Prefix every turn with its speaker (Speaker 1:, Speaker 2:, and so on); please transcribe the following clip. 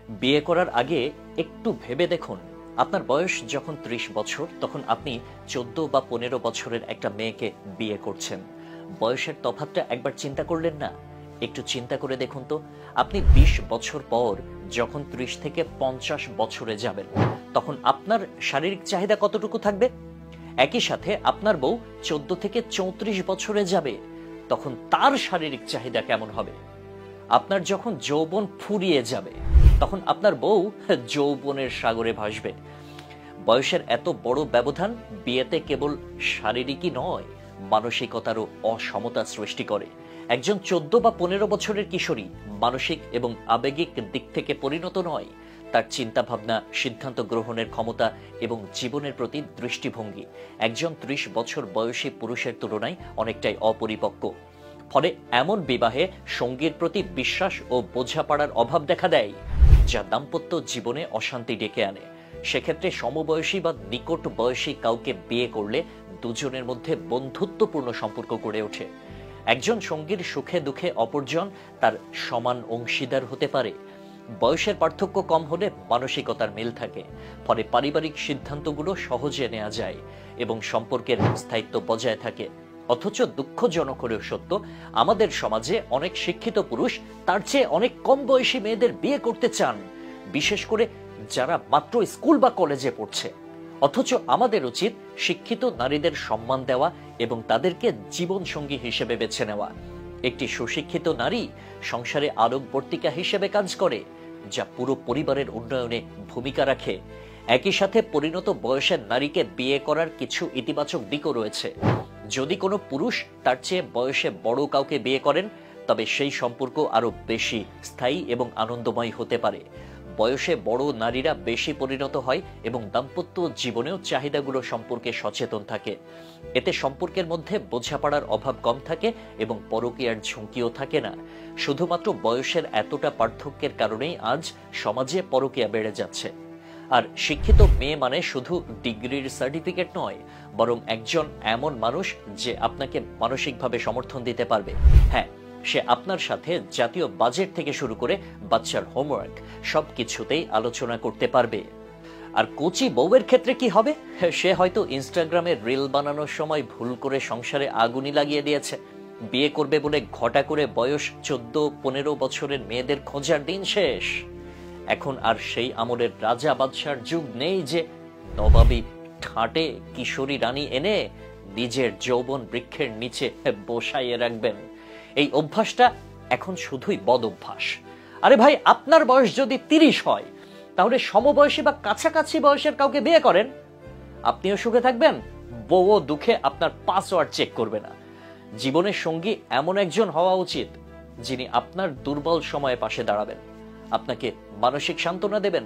Speaker 1: বিয়ে করার আগে একটু ভেবে দেখুন, আপনার বয়স যখন ৩০ বছর তখন আপনি ১৪ বা ১৫ বছরের একটা মেয়েকে বিয়ে করছেন। বয়সের তফাৎটা একবার চিন্তা করলেন না? একটু চিন্তা করে দেখুন তো, আপনি ২০ বছর পর যখন ৩০ থেকে ৫০ বছরে যাবেন, তখন আপনার শারীরিক চাহিদা কতটুকু থাকবে? একই সাথে আপনার বউ ১৪ থেকে ৩৪ বছরে যাবে, তখন তার শারীরিক চাহিদা কেমন হবে? আপনার যখন যৌবন ফুরিয়ে যাবে, তখন আপনার বউ যৌবনের সাগরে ভাসবে। বয়সের এত বড় ব্যবধান বিয়েতে কেবল শারীরিকই নয়, মানসিকতারও অসমতা সৃষ্টি করে। একজন ১৪ বা ১৫ বছরের কিশোরী মানসিক এবং আবেগিক দিক থেকে পরিণত নয়। তার চিন্তা ভাবনা, সিদ্ধান্ত গ্রহণের ক্ষমতা এবং জীবনের প্রতি দৃষ্টিভঙ্গি একজন ৩০ বছর বয়সী পুরুষের তুলনায় অনেকটাই অপরিপক্ক। ফলে এমন বিবাহে সঙ্গীর প্রতি বিশ্বাস ও বোঝাপড়ার অভাব দেখা দেয়, যা দাম্পত্য জীবনে অশান্তি ডেকে আনে। সেক্ষেত্রে সমবয়সী বা নিকট বয়সী কাউকে বিয়ে করলে দুজনের মধ্যে বন্ধুত্বপূর্ণ সম্পর্ক গড়ে ওঠে। একজন সঙ্গীর সুখে দুঃখে অপরজন তার সমান অংশীদার হতে পারে। বয়সের পার্থক্য কম হলে মানসিকতার মিল থাকে, ফলে পারিবারিক সিদ্ধান্তগুলো সহজে নেওয়া যায় এবং সম্পর্কের স্থায়িত্ব বজায় থাকে। অথচ দুঃখজনক হলেও সত্য, আমাদের সমাজে অনেক শিক্ষিত পুরুষ তার চেয়ে অনেক কম বয়সী মেয়েদের বিয়ে করতে চান, বিশেষ করে যারা মাত্র স্কুল বা কলেজে পড়ছে। অথচ আমাদের উচিত শিক্ষিত নারীদের সম্মান দেওয়া এবং তাদেরকে জীবন সঙ্গী হিসেবে বেছে নেওয়া। একটি সুশিক্ষিত নারী সংসারে আলোকবর্তিকা হিসেবে কাজ করে, যা পুরো পরিবারের উন্নয়নে ভূমিকা রাখে। একই সাথে পরিণত বয়সের নারীকে বিয়ে করার কিছু ইতিবাচক দিকও রয়েছে। যদি কোনো পুরুষ তার চেয়ে বয়সে বড় কাউকে বিয়ে করেন, তবে সেই সম্পর্ক আরো বেশি স্থায়ী এবং আনন্দময় হতে পারে। বয়সে বড় নারীরা বেশি পরিণত হয় এবং দাম্পত্য জীবনেও চাহিদাগুলো সম্পর্কে সচেতন থাকে। এতে সম্পর্কের মধ্যে বোঝাপড়ার অভাব কম থাকে এবং পরকীয়ার ঝুঁকিও থাকে না। শুধুমাত্র বয়সের এতটা পার্থক্যের কারণেই আজ সমাজে পরকীয়া বেড়ে যাচ্ছে। আর শিক্ষিত মেয়ে মানে শুধু ডিগ্রির সার্টিফিকেট নয়, বরং একজন এমন মানুষ যে আপনাকে মানসিকভাবে সমর্থন দিতে পারবে। হ্যাঁ, সে আপনার সাথে জাতীয় বাজেট থেকে শুরু করে বাচ্চার হোমওয়ার্ক সবকিছুতেই আলোচনা করতে পারবে। আর কোচি বউয়ের ক্ষেত্রে কি হবে? সে হয়তো ইনস্টাগ্রামে রিল বানানোর সময় ভুল করে সংসারে আগুনই লাগিয়ে দিয়েছে। বিয়ে করবে বলে ঘটা করে বয়স ১৪-১৫ বছরের মেয়েদের খোঁজার দিন শেষ। এখন আর সেই আমলের রাজা বাদশার যুগ নেই যে নবাবী ঠাটে কিশোরী রানী এনে নিজের যৌবন বৃক্ষের নিচে বসাইয়ে রাখবেন। এই অভ্যাসটা এখন শুধুই বদ অভ্যাস। আরে ভাই, আপনার বয়স যদি ৩০ হয়, তাহলে সমবয়সী বা কাছাকাছি বয়সের কাউকে বিয়ে করেন। আপনিও সুখে থাকবেন, বউও দুঃখে আপনার পাসওয়ার্ড চেক করবে না। জীবনের সঙ্গী এমন একজন হওয়া উচিত যিনি আপনার দুর্বল সময়ে পাশে দাঁড়াবেন, আপনাকে মানসিক সান্ত্বনা দেবেন,